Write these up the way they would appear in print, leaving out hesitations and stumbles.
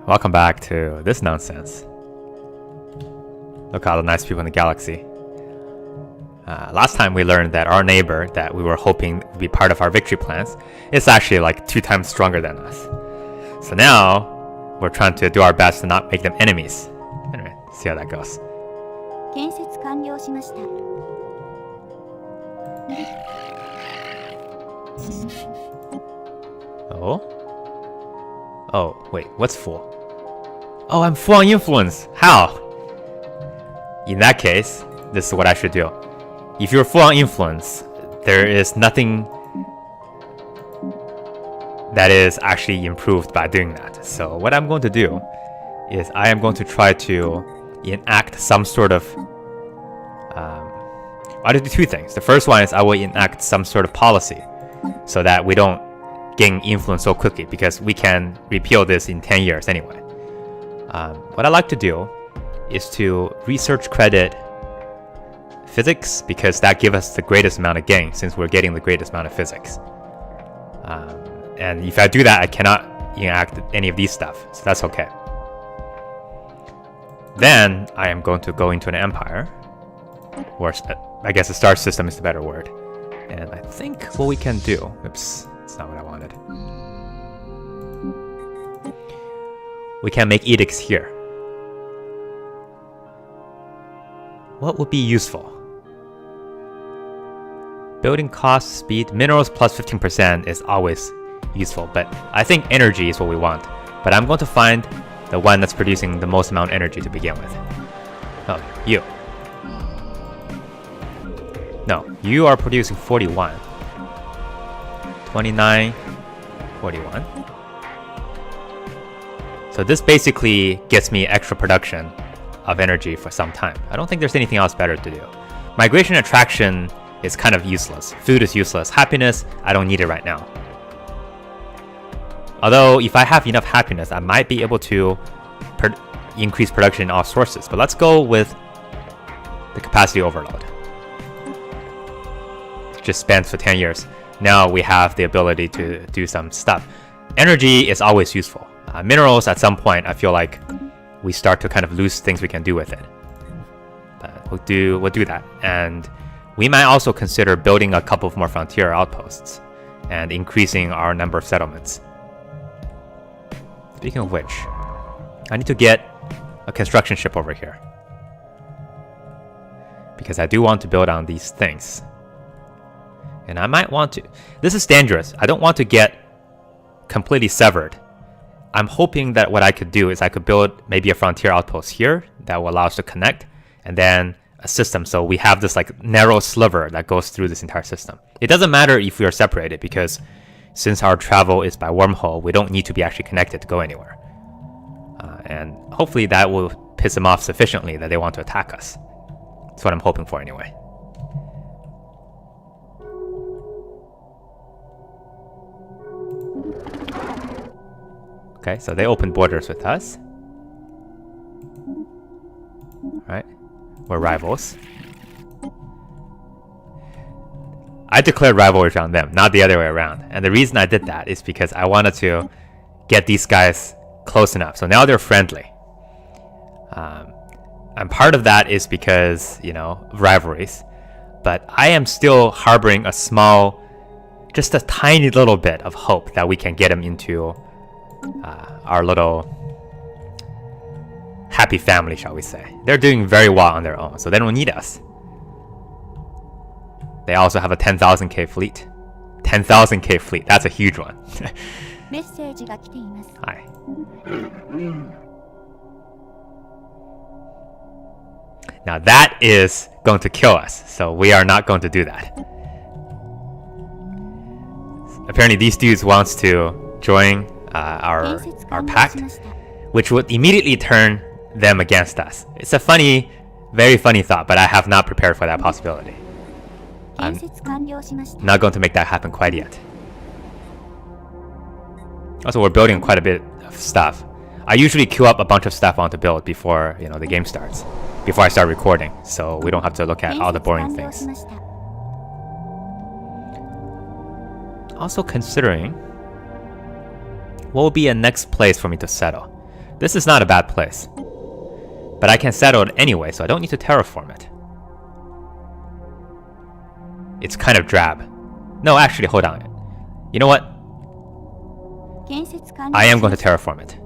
Welcome back to this nonsense. Look at all the nice people in the galaxy. Last time we learned that our neighbor that we were hoping would be part of our victory plans is actually like 2 times stronger than us. So now we're trying to do our best to not make them enemies. Anyway, see how that goes. Oh, wait, what's full? Oh, I'm full on influence. How? In that case, this is what I should do. If you're full on influence, there is nothing that is actually improved by doing that. So what I'm going to do is I am going to try to enact some sort of I'll do 2 things. The first one is I will enact some sort of policy so that we don't gain influence so quickly, because we can repeal this in 10 years anyway. What I like to do is to research credit physics, because that gives us the greatest amount of gain since we're getting the greatest amount of physics. And if I do that, I cannot enact any of these stuff, so that's okay. Then I am going to go into an empire, or I guess a star system is the better word. And I think what we can do, oops, that's not what I wanted. We can make edicts here. What would be useful? Building cost, speed, minerals plus 15% is always useful, but I think energy is what we want. But I'm going to find the one that's producing the most amount of energy to begin with. Oh, you. No, you are producing 41. 29, 41. So this basically gets me extra production of energy for some time. I don't think there's anything else better to do. Migration attraction is kind of useless. Food is useless. Happiness, I don't need it right now. Although, if I have enough happiness, I might be able to increase production in all sources. But let's go with the capacity overload. Just spans for 10 years. Now we have the ability to do some stuff. Energy is always useful. Minerals, at some point, I feel like we start to kind of lose things we can do with it. But we'll do that. And we might also consider building a couple of more frontier outposts and increasing our number of settlements. Speaking of which, I need to get a construction ship over here, because I do want to build on these things. And I might want to... This is dangerous. I don't want to get completely severed. I'm hoping that what I could do is I could build maybe a frontier outpost here that will allow us to connect, and then a system so we have this like narrow sliver that goes through this entire system. It doesn't matter if we are separated, because since our travel is by wormhole, we don't need to be actually connected to go anywhere. And hopefully that will piss them off sufficiently that they want to attack us. That's what I'm hoping for anyway. Okay, so they opened borders with us. Alright, we're rivals. I declared rivalry on them, not the other way around. And the reason I did that is because I wanted to get these guys close enough. So now they're friendly. And part of that is because, you know, rivalries. But I am still harboring a small, just a tiny little bit of hope that we can get them into our little happy family, shall we say. They're doing very well on their own, so they don't need us. They also have a 10,000k fleet. 10,000k fleet, that's a huge one. Hi. Now that is going to kill us, so we are not going to do that. Apparently these dudes wants to join our pact, which would immediately turn them against us. It's a funny, very funny thought, but I have not prepared for that possibility. I'm not going to make that happen quite yet. Also, we're building quite a bit of stuff. I usually queue up a bunch of stuff I want to build before, you know, the game starts, before I start recording, so we don't have to look at all the boring things. Also considering what will be a next place for me to settle. This is not a bad place. But I can settle it anyway, so I don't need to terraform it. It's kind of drab. No, actually, hold on. You know what? I am going to terraform it.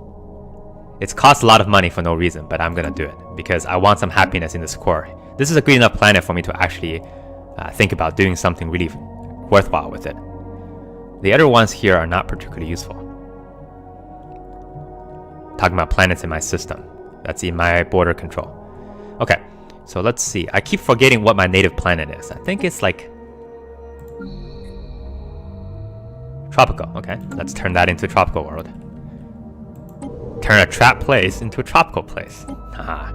It's cost a lot of money for no reason, but I'm going to do it because I want some happiness in this core. This is a good enough planet for me to actually think about doing something really worthwhile with it. The other ones here are not particularly useful. Talking about planets in my system. That's in my border control. Okay, so let's see. I keep forgetting what my native planet is. I think it's like tropical. Okay, let's turn that into a tropical world. Turn a trap place into a tropical place. Haha.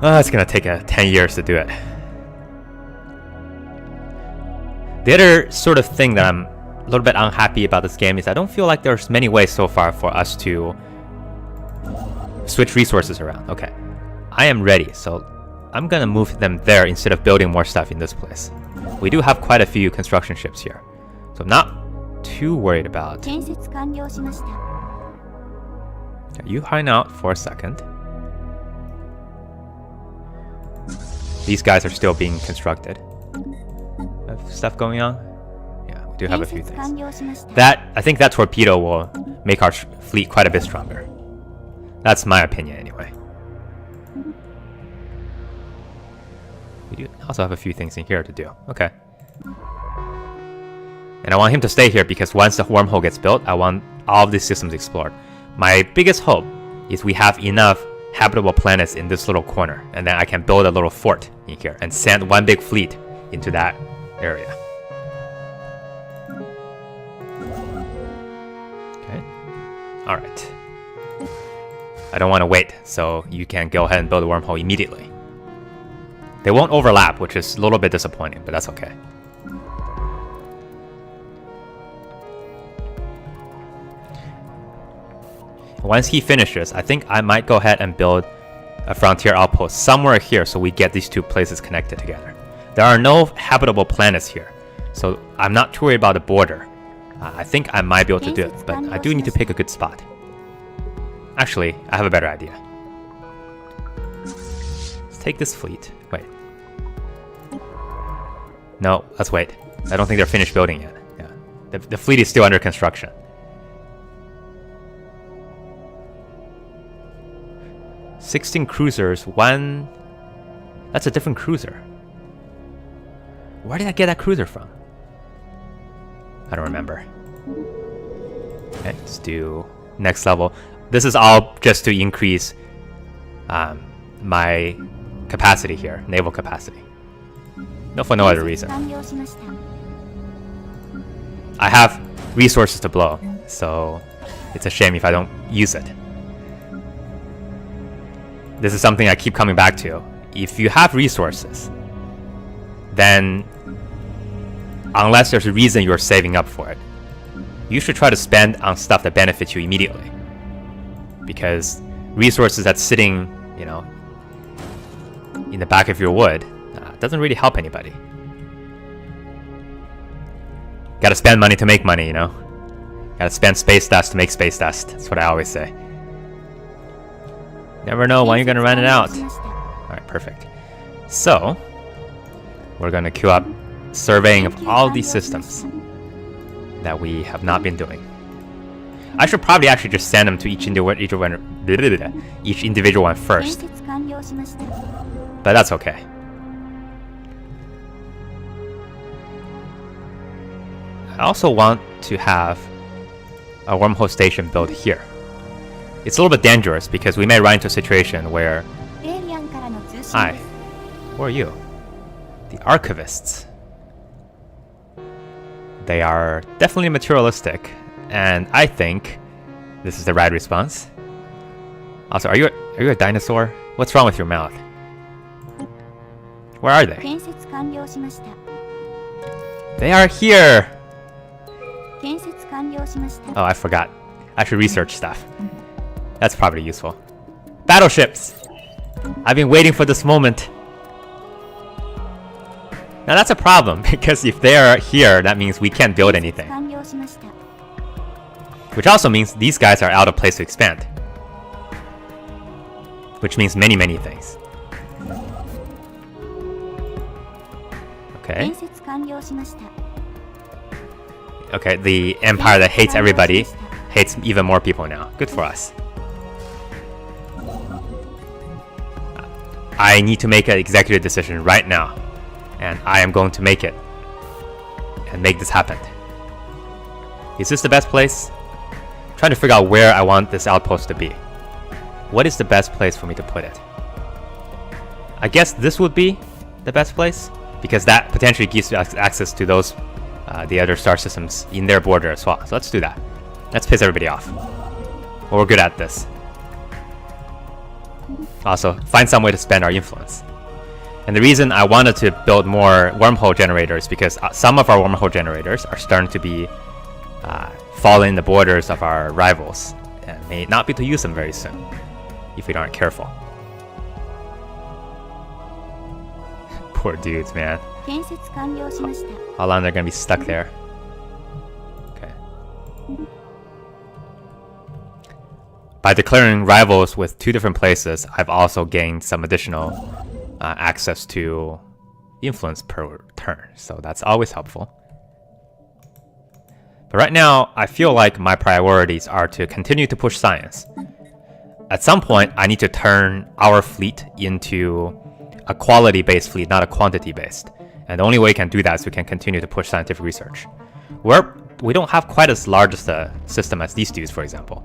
Oh, it's gonna take 10 years to do it. The other sort of thing that I'm a little bit unhappy about this game is I don't feel like there's many ways so far for us to switch resources around. Okay, I am ready, so I'm gonna move them there instead of building more stuff in this place. We do have quite a few construction ships here, so I'm not too worried about. You hang out for a second. These guys are still being constructed. Have stuff going on? Yeah, we do have a few things. I think that torpedo will make our fleet quite a bit stronger. That's my opinion anyway. We do also have a few things in here to do. Okay. And I want him to stay here because once the wormhole gets built, I want all of these systems explored. My biggest hope is we have enough habitable planets in this little corner, and then I can build a little fort in here and send one big fleet into that area. Okay. Alright. I don't want to wait, so you can go ahead and build a wormhole immediately. They won't overlap, which is a little bit disappointing, but that's okay. Once he finishes, I think I might go ahead and build a frontier outpost somewhere here so we get these two places connected together. There are no habitable planets here, so I'm not too worried about the border. I think I might be able to do it, but I do need to pick a good spot. Actually, I have a better idea. Let's take this fleet. Wait. No, let's wait. I don't think they're finished building yet. Yeah, the fleet is still under construction. 16 cruisers, one... That's a different cruiser. Where did I get that cruiser from? I don't remember. Okay, let's do next level. This is all just to increase my capacity here, naval capacity. No, for no other reason. I have resources to blow, so it's a shame if I don't use it. This is something I keep coming back to. If you have resources, then unless there's a reason you're saving up for it, you should try to spend on stuff that benefits you immediately. Because resources that's sitting, you know, in the back of your wood doesn't really help anybody. Gotta spend money to make money, you know? Gotta spend space dust to make space dust. That's what I always say. Never know when you're gonna run it out. Alright, perfect. So, we're gonna queue up surveying of all these systems that we have not been doing. I should probably actually just send them to each individual one first. But that's okay. I also want to have a wormhole station built here. It's a little bit dangerous because we may run into a situation where... Hi. Who are you? The Archivists. They are definitely materialistic, and I think this is the right response. Also, are you a dinosaur? What's wrong with your mouth? Where are they? They are here! Oh, I forgot. I should research stuff. That's probably useful. Battleships! I've been waiting for this moment. Now that's a problem, because if they are here, that means we can't build anything. Which also means these guys are out of place to expand. Which means many, many things. Okay. Okay, the empire that hates everybody hates even more people now. Good for us. I need to make an executive decision right now. And I am going to make it. And make this happen. Is this the best place? I'm trying to figure out where I want this outpost to be. What is the best place for me to put it? I guess this would be the best place, because that potentially gives you access to those the other star systems in their border as well. So let's do that. Let's piss everybody off. We're good at this. Also, find some way to spend our influence. And the reason I wanted to build more wormhole generators because some of our wormhole generators are starting to be falling in the borders of our rivals and may not be able to use them very soon if we aren't careful. Poor dudes, man. How long they're gonna be stuck there? Okay. By declaring rivals with 2 different places, I've also gained some additional access to influence per turn, so that's always helpful. But right now, I feel like my priorities are to continue to push science. At some point, I need to turn our fleet into a quality-based fleet, not a quantity-based. And the only way we can do that is we can continue to push scientific research. We don't have quite as large a system as these dudes, for example.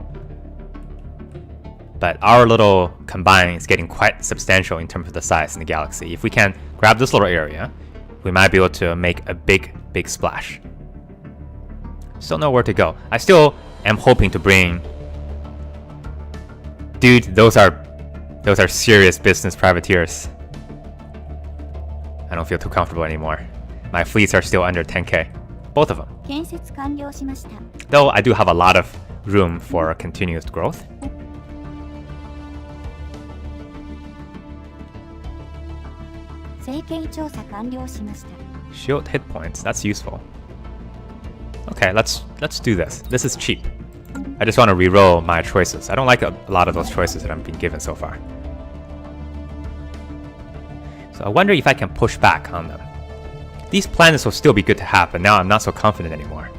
But our little combine is getting quite substantial in terms of the size in the galaxy. If we can grab this little area, we might be able to make a big, big splash. Still know where to go. I still am hoping to bring... Dude, those are serious business privateers. I don't feel too comfortable anymore. My fleets are still under 10k. Both of them. Though I do have a lot of room for continuous growth. Shield hit points, that's useful. Okay, let's do this. This is cheap. I just want to reroll my choices. I don't like a lot of those choices that I've been given so far. So I wonder if I can push back on them. These planets will still be good to have, but now I'm not so confident anymore.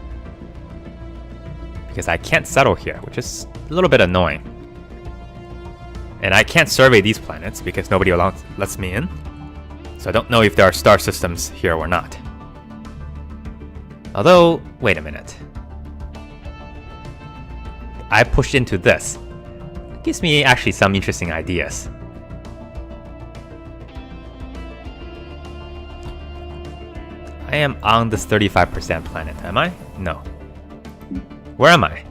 Because I can't settle here, which is a little bit annoying. And I can't survey these planets because nobody lets me in. So I don't know if there are star systems here or not. Although, wait a minute. I pushed into this. It gives me actually some interesting ideas. I am on this 35% planet, am I? No. Where am I?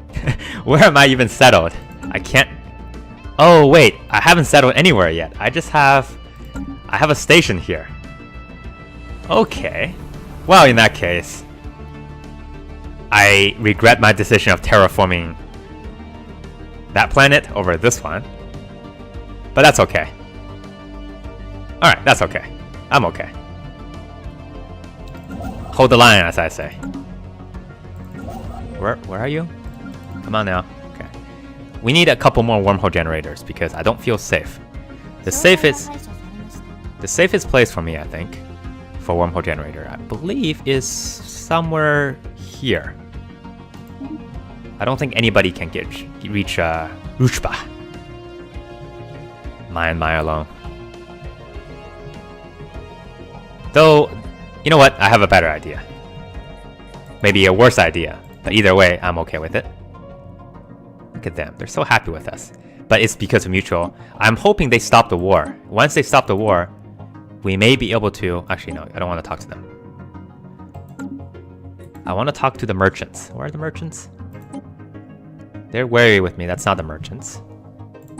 Where am I even settled? I can't... Oh wait, I haven't settled anywhere yet. I have a station here. Okay. Well, in that case, I regret my decision of terraforming that planet over this one. But that's okay. Alright, that's okay. I'm okay. Hold the line, as I say. Where are you? Come on now. Okay. We need a couple more wormhole generators because I don't feel safe. The safest place for me, I think, for wormhole generator, I believe, is somewhere here. I don't think anybody can reach Rushba. My alone. Though, you know what? I have a better idea. Maybe a worse idea. But either way, I'm okay with it. Look at them. They're so happy with us. But it's because of mutual. I'm hoping they stop the war. Once they stop the war, we may be able to... Actually, no. I don't want to talk to them. I want to talk to the merchants. Where are the merchants? They're wary with me. That's not the merchants.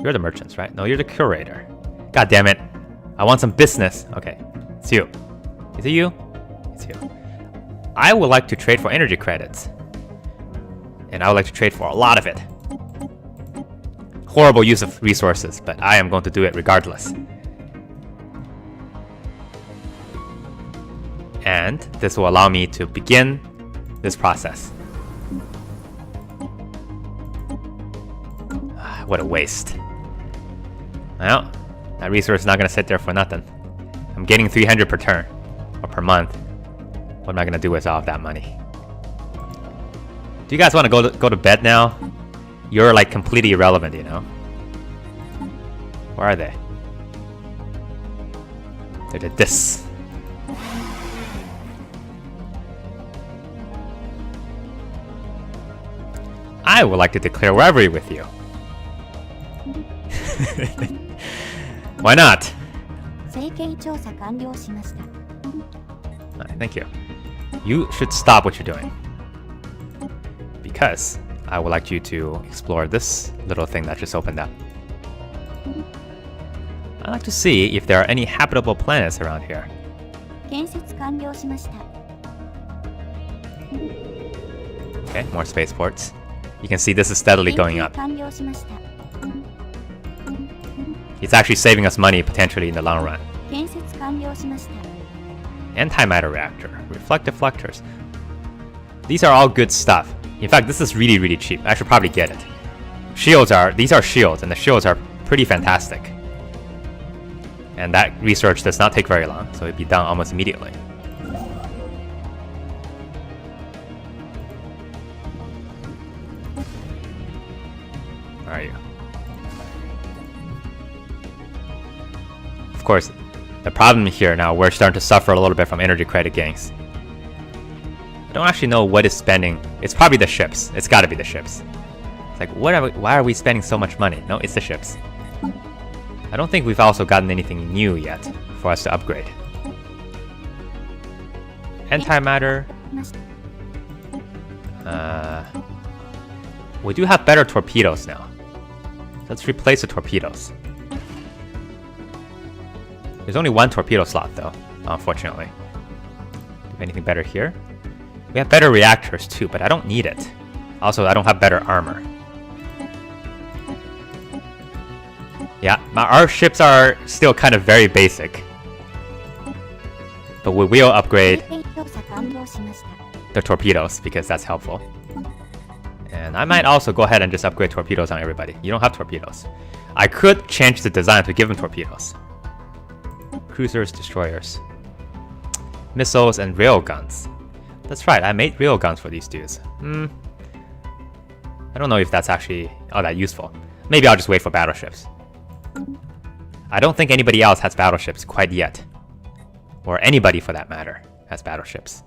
You're the merchants, right? No, you're the curator. God damn it. I want some business. Okay. It's you. Is it you? It's you. I would like to trade for energy credits. And I would like to trade for a lot of it. Horrible use of resources, but I am going to do it regardless. And this will allow me to begin this process. What a waste. Well, that resource is not going to sit there for nothing. I'm getting 300 per turn, or per month. What am I going to do with all of that money? Do you guys want to go to bed now? You're like completely irrelevant, you know? Where are they? They did this. I would like to declare rivalry with you. Why not? Alright, thank you. You should stop what you're doing. Because I would like you to explore this little thing that just opened up. I'd like to see if there are any habitable planets around here. Okay, more spaceports. You can see this is steadily going up. It's actually saving us money potentially in the long run. Antimatter reactor, reflective deflectors. These are all good stuff. In fact, this is really, really cheap. I should probably get it. These are shields, and the shields are pretty fantastic. And that research does not take very long, so it'd be done almost immediately. Where are you? Of course, the problem here now, we're starting to suffer a little bit from energy credit gains. I don't actually know what is spending. It's probably the ships. It's gotta be the ships. It's like, why are we spending so much money? No, it's the ships. I don't think we've also gotten anything new yet for us to upgrade. Antimatter. We do have better torpedoes now. Let's replace the torpedoes. There's only one torpedo slot though, unfortunately. Do we have anything better here? We have better reactors too, but I don't need it. Also, I don't have better armor. Yeah, our ships are still kind of very basic. But we will upgrade the torpedoes because that's helpful. And I might also go ahead and just upgrade torpedoes on everybody. You don't have torpedoes. I could change the design to give them torpedoes. Cruisers, destroyers, missiles, and railguns. That's right, I made railguns for these dudes. I don't know if that's actually all that useful. Maybe I'll just wait for battleships. I don't think anybody else has battleships quite yet. Or anybody for that matter has battleships.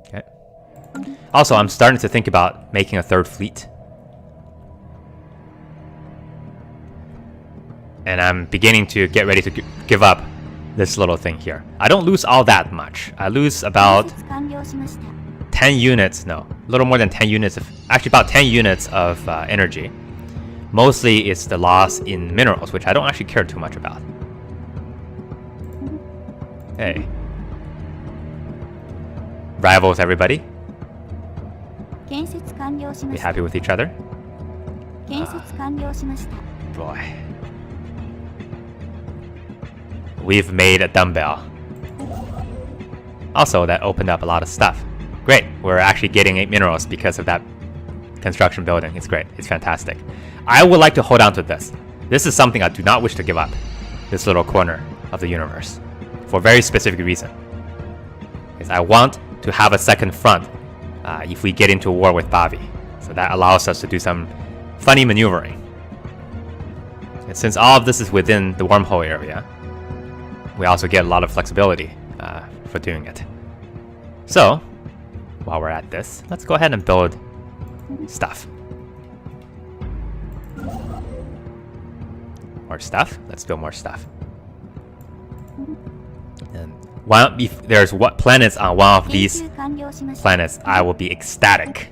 Okay. Also, I'm starting to think about making a third fleet. And I'm beginning to get ready to give up this little thing here. I don't lose all that much. I lose about 10 units, no, a little more than 10 units of, actually about 10 units of energy. Mostly it's the loss in minerals, which I don't actually care too much about. Hey. Rivals, everybody? Be happy with each other? Boy. We've made a dumbbell. Also, that opened up a lot of stuff. Great, we're actually getting 8 minerals because of that construction building. It's great, it's fantastic. I would like to hold on to this. This is something I do not wish to give up. This little corner of the universe. For a very specific reason. Because I want to have a second front if we get into a war with Bavi. So that allows us to do some funny maneuvering. And since all of this is within the wormhole area, we also get a lot of flexibility for doing it. So, while we're at this, let's go ahead and build stuff. More stuff. Let's build more stuff. And if there's planets on one of these planets, I will be ecstatic.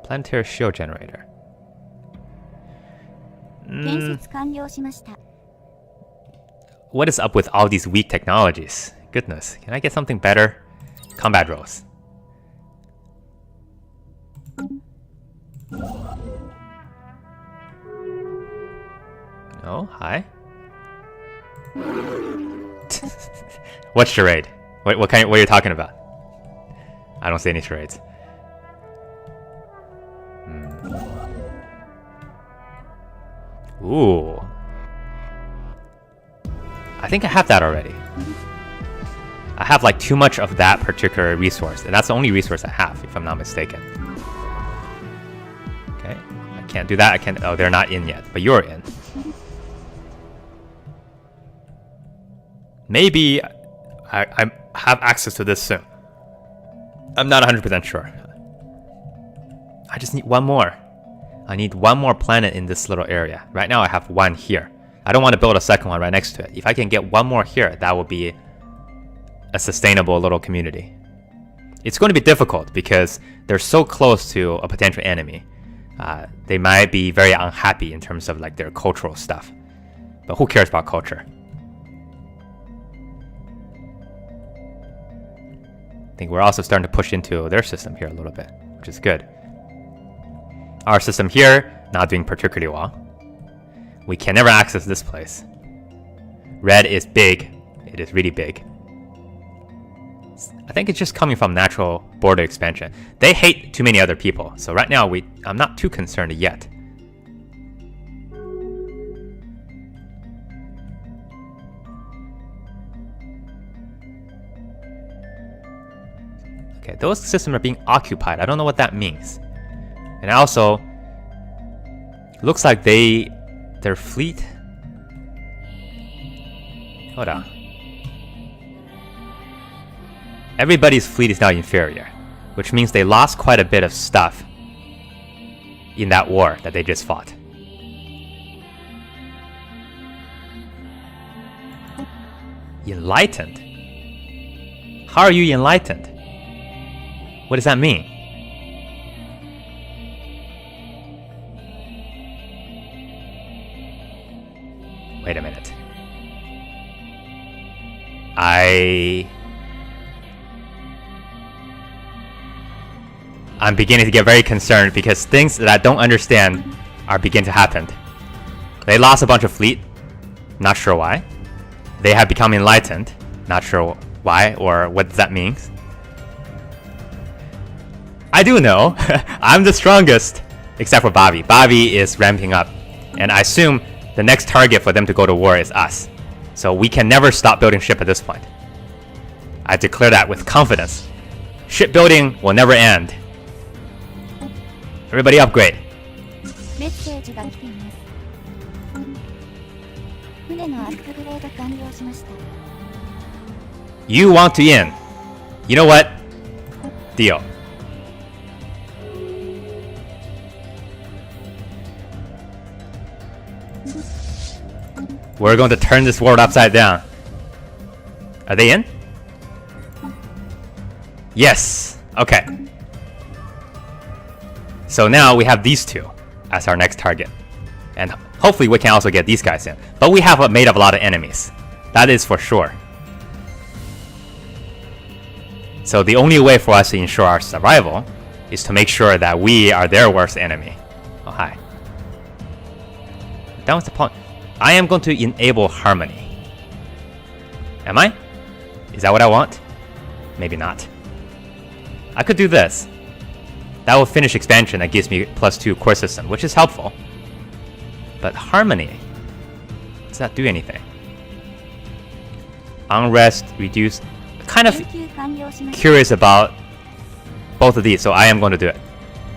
Planetary shield generator. What is up with all these weak technologies? Goodness, can I get something better? Combat drones. No, hi. What charade? What are you talking about? I don't see any charades. Ooh. I think I have that already. I have like too much of that particular resource, and that's the only resource I have, if I'm not mistaken. Okay, I can't do that. I can't. Oh, they're not in yet, but you're in. Maybe I have access to this soon. I'm not 100% sure. I just need one more. I need one more planet in this little area. Right now I have one here. I don't want to build a second one right next to it. If I can get one more here, that will be a sustainable little community. It's going to be difficult because they're so close to a potential enemy. They might be very unhappy in terms of like their cultural stuff. But who cares about culture? I think we're also starting to push into their system here a little bit, which is good. Our system here, not doing particularly well. We can never access this place. Red is big. It is really big. I think it's just coming from natural border expansion. They hate too many other people, so right now I'm not too concerned yet. Okay, those systems are being occupied. I don't know what that means. And also, looks like their fleet. Hold on. Everybody's fleet is now inferior, which means they lost quite a bit of stuff in that war that they just fought. Enlightened? How are you enlightened? What does that mean? Wait a minute. I'm beginning to get very concerned because things that I don't understand are beginning to happen. They lost a bunch of fleet. Not sure why. They have become enlightened. Not sure why or what that means. I do know. I'm the strongest. Except for Bobby. Bobby is ramping up. And I assume the next target for them to go to war is us. So we can never stop building ship at this point. I declare that with confidence. Shipbuilding will never end. Everybody upgrade. You want to in. You know what? Deal. We're going to turn this world upside down. Are they in? Yes. Okay. So now we have these two as our next target. And hopefully we can also get these guys in. But we have made up a lot of enemies. That is for sure. So the only way for us to ensure our survival is to make sure that we are their worst enemy. Oh, hi. That was the point. I am going to enable harmony. Am I? Is that what I want? Maybe not. I could do this. That will finish expansion. That gives me +2 core system, which is helpful. But harmony, does that do anything? Unrest, reduce. Kind of curious about both of these, so I am going to do it.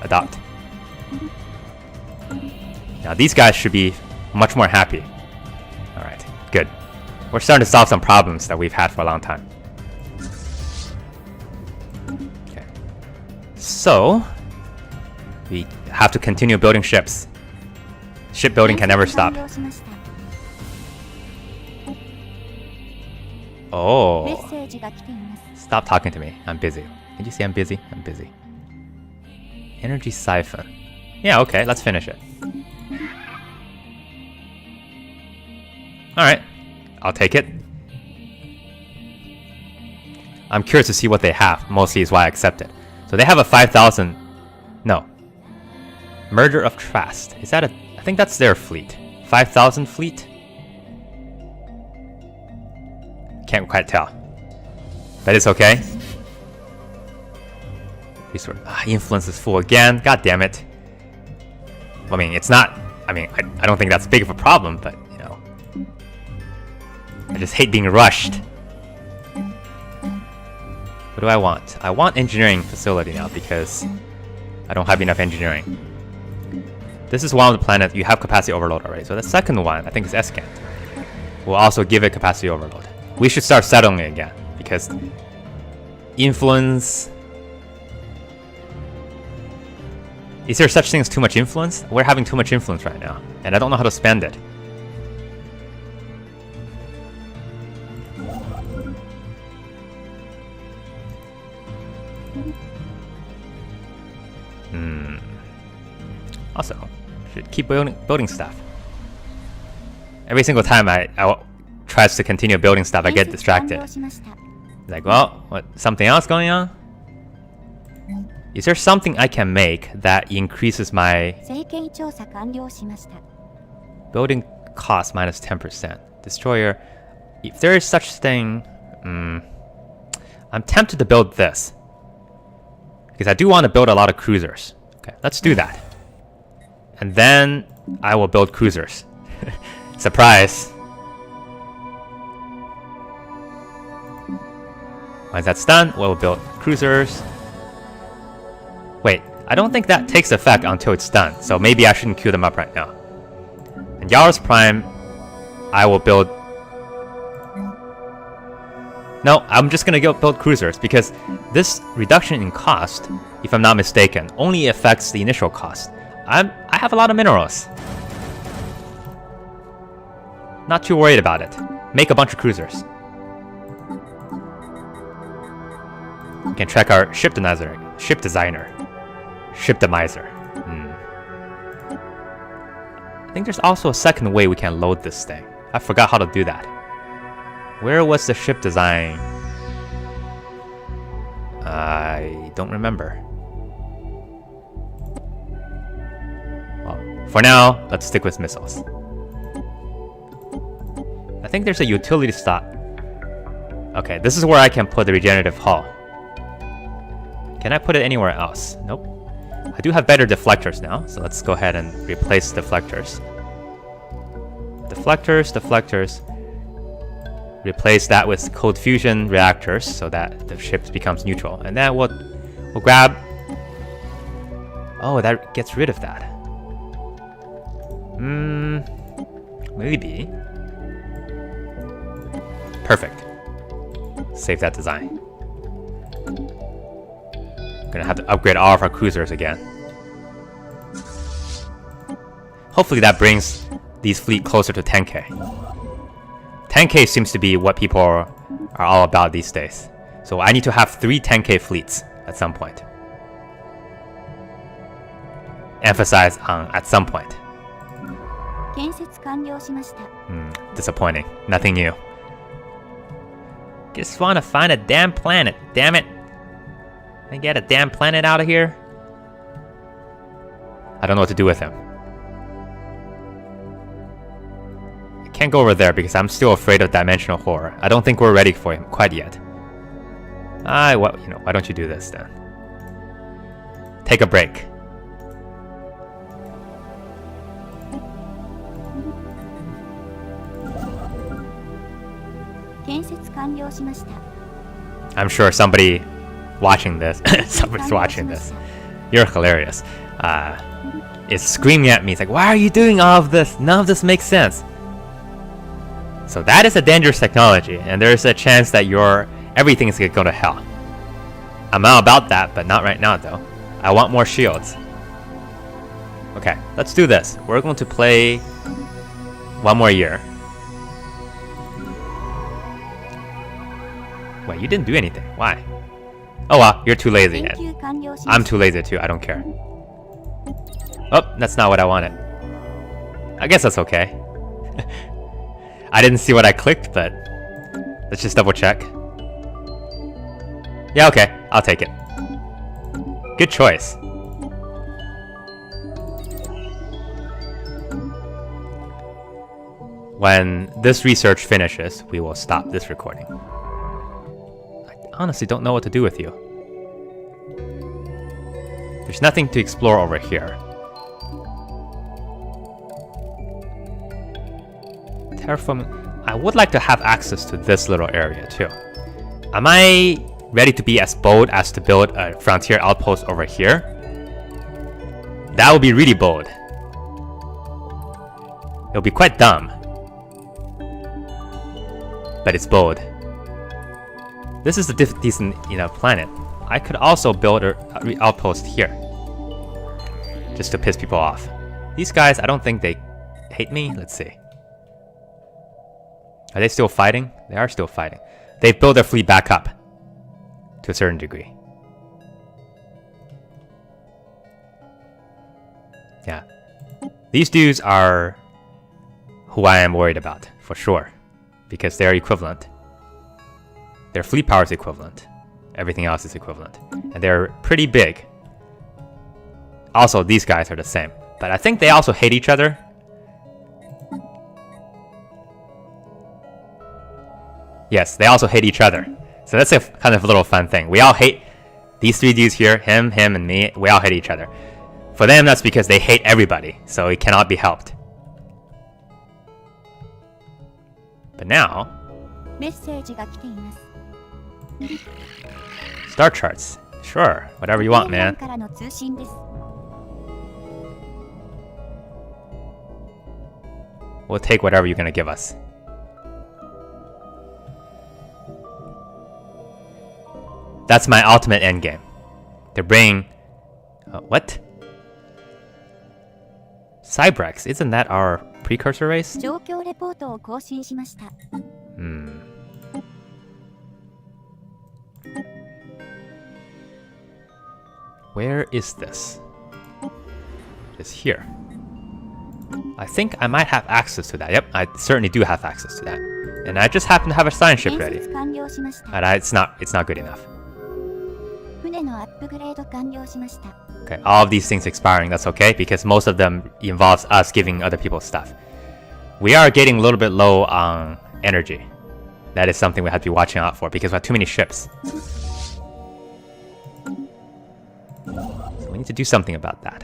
Adopt. Now these guys should be much more happy. Alright, good. We're starting to solve some problems that we've had for a long time. Okay. So, we have to continue building ships. Shipbuilding can never stop. Oh. Stop talking to me. I'm busy. Did you see I'm busy? I'm busy. Energy siphon. Yeah, okay, let's finish it. Alright, I'll take it. I'm curious to see what they have, mostly is why I accept it. So they have a 5,000... No. Merger of Trust. Is that a... I think that's their fleet. 5,000 fleet? Can't quite tell. But it's okay. Resource. Influence is full again. God damn it. I mean, it's not... I mean, I don't think that's big of a problem, but, you know... I just hate being rushed. What do I want? I want engineering facility now, because I don't have enough engineering. This is one of the planets you have capacity overload already, so the second one, I think, is Escant. We'll also give it capacity overload. We should start settling again, because... Influence... Is there such thing as too much influence? We're having too much influence right now, and I don't know how to spend it. Also, should keep building stuff. Every single time I tries to continue building stuff, I get distracted. Like, well, what? Something else going on? Is there something I can make that increases my building cost minus 10%? Destroyer. If there is such thing, I'm tempted to build this. Because I do want to build a lot of cruisers. Okay, let's do that. And then I will build cruisers. Surprise! Once that's done, we'll build cruisers. Wait, I don't think that takes effect until it's done, so maybe I shouldn't queue them up right now. And Yaros Prime, I will build... No, I'm just gonna go build cruisers, because this reduction in cost, if I'm not mistaken, only affects the initial cost. I have a lot of minerals. Not too worried about it. Make a bunch of cruisers. You can check our ship designer. Shiptimizer. I think there's also a second way we can load this thing. I forgot how to do that. Where was the ship design? I don't remember. Well, for now, let's stick with missiles. I think there's a utility stop. Okay, this is where I can put the regenerative hull. Can I put it anywhere else? Nope. I do have better deflectors now, so let's go ahead and replace deflectors. Deflectors. Replace that with cold fusion reactors so that the ship becomes neutral. And then we'll grab... Oh, that gets rid of that. Maybe. Perfect. Save that design. Gonna have to upgrade all of our cruisers again. Hopefully that brings these fleet closer to 10k. 10k seems to be what people are all about these days. So I need to have 3 10k fleets at some point. Emphasize on at some point. Disappointing. Nothing new. Just want to find a damn planet, damn it. Can I get a damn planet out of here? I don't know what to do with him. I can't go over there because I'm still afraid of dimensional horror. I don't think we're ready for him quite yet. Why don't you do this then? Take a break. I'm sure somebody watching this, somebody's watching this. You're hilarious. Is screaming at me. It's like, why are you doing all of this? None of this makes sense. So that is a dangerous technology, and there's a chance that everything is gonna go to hell. I'm all about that, but not right now though. I want more shields. Okay, let's do this. We're going to play one more year. Wait, you didn't do anything. Why? Oh well, you're too lazy yet. I'm too lazy too, I don't care. Oh, that's not what I wanted. I guess that's okay. I didn't see what I clicked, but let's just double check. Yeah, okay, I'll take it. Good choice. When this research finishes, we will stop this recording. honestly don't know what to do with you. There's nothing to explore over here. Terraforming. I would like to have access to this little area too. Am I ready to be as bold as to build a frontier outpost over here? That would be really bold. It'll be quite dumb. But it's bold. This is a decent, planet. I could also build an outpost here. Just to piss people off. These guys, I don't think they hate me. Let's see. Are they still fighting? They are still fighting. They've built their fleet back up. To a certain degree. Yeah. These dudes are who I am worried about, for sure. Because they're equivalent. Their fleet power is equivalent. Everything else is equivalent. And they're pretty big. Also, these guys are the same. But I think they also hate each other. Yes, they also hate each other. So that's a kind of little fun thing. We all hate these three dudes here, him, and me. We all hate each other. For them, that's because they hate everybody. So it cannot be helped. But now... Star charts. Sure, whatever you want, man. We'll take whatever you're gonna give us. That's my ultimate endgame. They're bringing... what? Cybrex, isn't that our precursor race? Where is this? It's here. I think I might have access to that. Yep, I certainly do have access to that. And I just happen to have a science ship ready. But it's not good enough. Okay, all of these things expiring, that's okay, because most of them involves us giving other people stuff. We are getting a little bit low on energy. That is something we have to be watching out for, because we have too many ships. So we need to do something about that.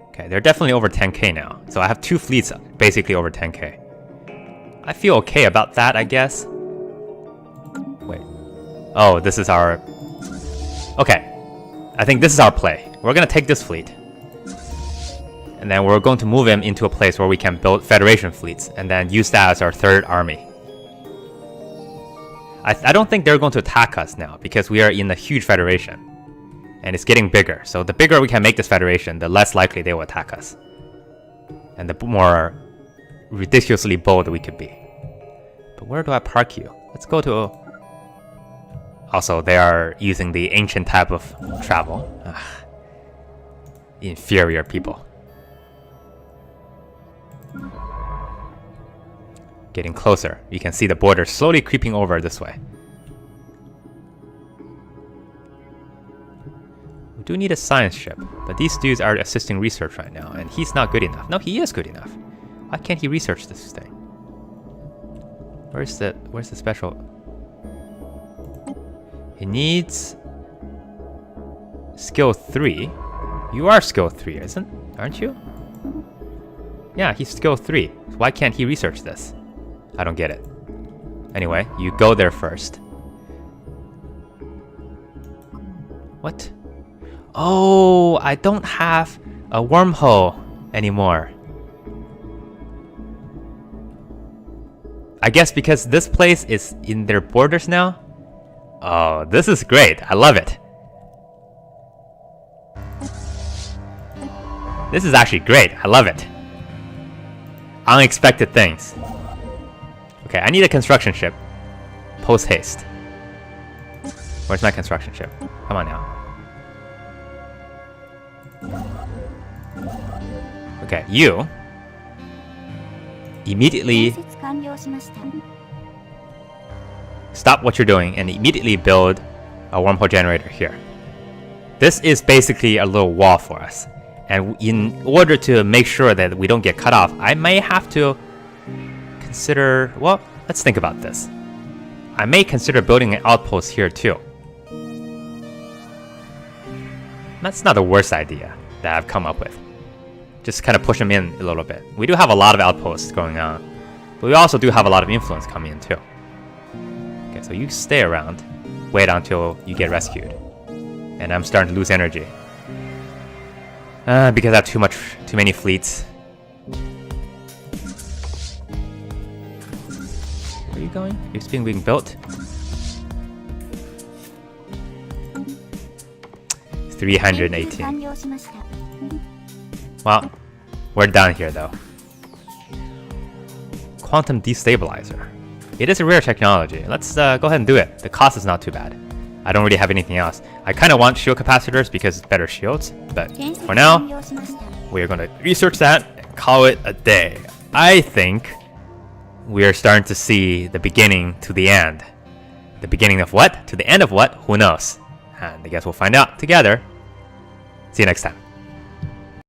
Okay, they're definitely over 10k now. So I have two fleets basically over 10k. I feel okay about that, I guess. Wait. Oh, this is our... Okay. I think this is our play. We're gonna take this fleet. And then we're going to move him into a place where we can build Federation fleets. And then use that as our third army. I don't think they're going to attack us now, because we are in a huge Federation. And it's getting bigger. So the bigger we can make this Federation, the less likely they will attack us. And the more ridiculously bold we could be. But where do I park you? Let's go to... Also, they are using the ancient type of travel. Ugh. Inferior people. Getting closer. You can see the border slowly creeping over this way. We do need a science ship, but these dudes are assisting research right now, and he's not good enough. No, he is good enough. Why can't he research this thing? Where's the special? He needs skill 3. You are skill 3, aren't you? Yeah, he's skill 3. Why can't he research this? I don't get it. Anyway, you go there first. What? Oh, I don't have a wormhole anymore. I guess because this place is in their borders now? Oh, this is great. I love it. This is actually great. I love it. Unexpected things. Okay, I need a construction ship. Post haste. Where's my construction ship? Come on now. Okay, you immediately stop what you're doing and immediately build a wormhole generator here. This is basically a little wall for us. And in order to make sure that we don't get cut off, I may have to consider, well, let's think about this. I may consider building an outpost here too. That's not the worst idea that I've come up with. Just kind of push them in a little bit. We do have a lot of outposts going on, but we also do have a lot of influence coming in too. Okay, so you stay around, wait until you get rescued. And I'm starting to lose energy. Because I have too many fleets. Where are you going? It's being built. 318. Well, we're done here though. Quantum destabilizer. It is a rare technology. Let's go ahead and do it. The cost is not too bad. I don't really have anything else. I kind of want shield capacitors because it's better shields, but for now, we're going to research that and call it a day. I think we are starting to see the beginning to the end. The beginning of what? To the end of what? Who knows? And I guess we'll find out together. See you next time.